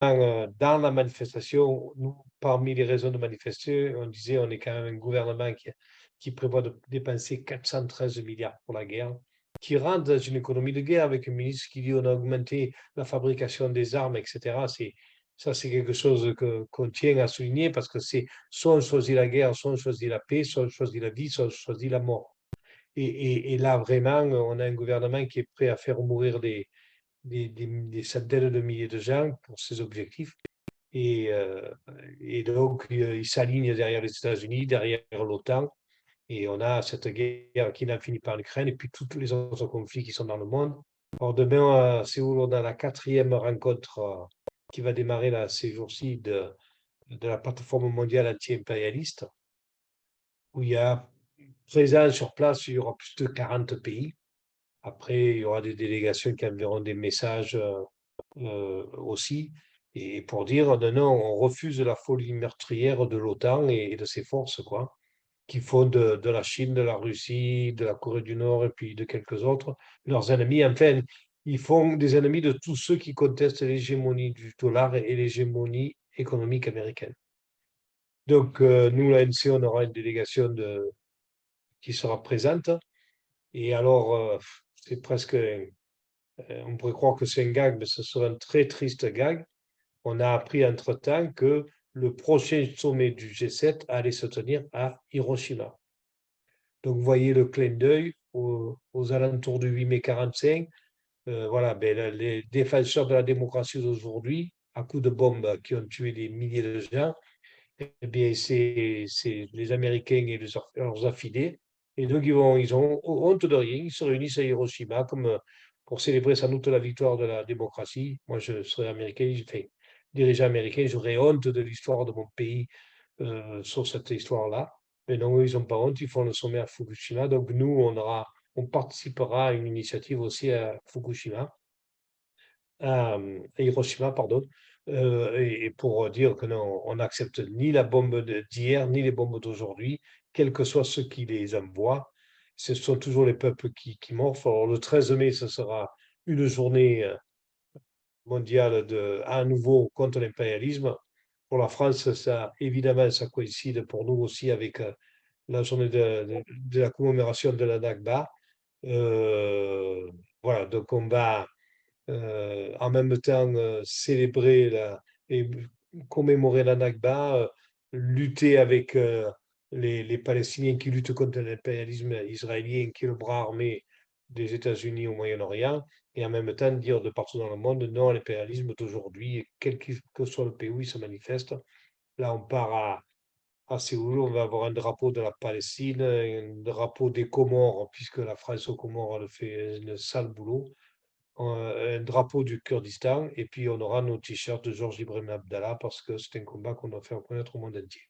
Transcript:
dans la manifestation, nous, parmi les raisons de manifester, on disait on est quand même un gouvernement qui prévoit de dépenser 413 milliards pour la guerre, qui rentre dans une économie de guerre avec un ministre qui dit on a augmenté la fabrication des armes, etc. Ça, c'est quelque chose qu'on tient à souligner parce que c'est soit on choisit la guerre, soit on choisit la paix, soit on choisit la vie, soit on choisit la mort. Et là, vraiment, on a un gouvernement qui est prêt à faire mourir des centaines de milliers de gens pour ses objectifs. Et, euh, et donc, il s'aligne derrière les États-Unis, derrière l'OTAN. Et on a cette guerre qui n'en finit pas en Ukraine et puis tous les autres conflits qui sont dans le monde. Alors demain, à Séoul, on a la quatrième rencontre qui va démarrer là, ces jours-ci de la plateforme mondiale anti-impérialiste, où il y a présent sur place, il y aura plus de 40 pays. Après, il y aura des délégations qui enverront des messages aussi, et pour dire non, non, on refuse la folie meurtrière de l'OTAN et de ses forces, quoi, qui font de la Chine, de la Russie, de la Corée du Nord et puis de quelques autres, leurs ennemis. Enfin, ils font des ennemis de tous ceux qui contestent l'hégémonie du dollar et l'hégémonie économique américaine. Donc, nous, l'ANC, on aura une délégation qui sera présente. Et alors, c'est presque, on pourrait croire que c'est un gag, mais ce serait un très triste gag. On a appris entre-temps que le prochain sommet du G7 allait se tenir à Hiroshima. Donc, vous voyez le clin d'œil aux alentours du 8 mai 45. Voilà, ben, les défenseurs de la démocratie d'aujourd'hui, à coups de bombes qui ont tué des milliers de gens, eh bien, c'est les Américains et leurs affidés. Et donc, ils ont honte de rien. Ils se réunissent à Hiroshima comme pour célébrer sans doute la victoire de la démocratie. Moi, je serais américain, enfin, dirigeant américain, j'aurais honte de l'histoire de mon pays sur cette histoire-là. Mais non, eux, ils n'ont pas honte. Ils font le sommet à Fukushima. Donc, nous, on participera à une initiative aussi à Fukushima à Hiroshima, pardon, et pour dire que non, on n'accepte ni la bombe d'hier, ni les bombes d'aujourd'hui, quels que soient ceux qui les envoient. Ce sont toujours les peuples qui morfent. Alors, le 13 mai, ce sera une journée mondiale à nouveau contre l'impérialisme. Pour la France, ça, évidemment, ça coïncide pour nous aussi avec la journée de la commémoration de la Nakba. Euh, voilà, donc on va en même temps célébrer et commémorer la Nakba, lutter avec les Palestiniens qui luttent contre l'impérialisme israélien, qui est le bras armé des États-Unis au Moyen-Orient, et en même temps dire de partout dans le monde non à l'impérialisme d'aujourd'hui, quel que soit le pays où il se manifeste. Là, on part à Séoul, on va avoir un drapeau de la Palestine, un drapeau des Comores, puisque la France aux Comores, elle fait un sale boulot, un drapeau du Kurdistan, et puis on aura nos t-shirts de Georges Ibrahim Abdallah parce que c'est un combat qu'on doit faire connaître au monde entier.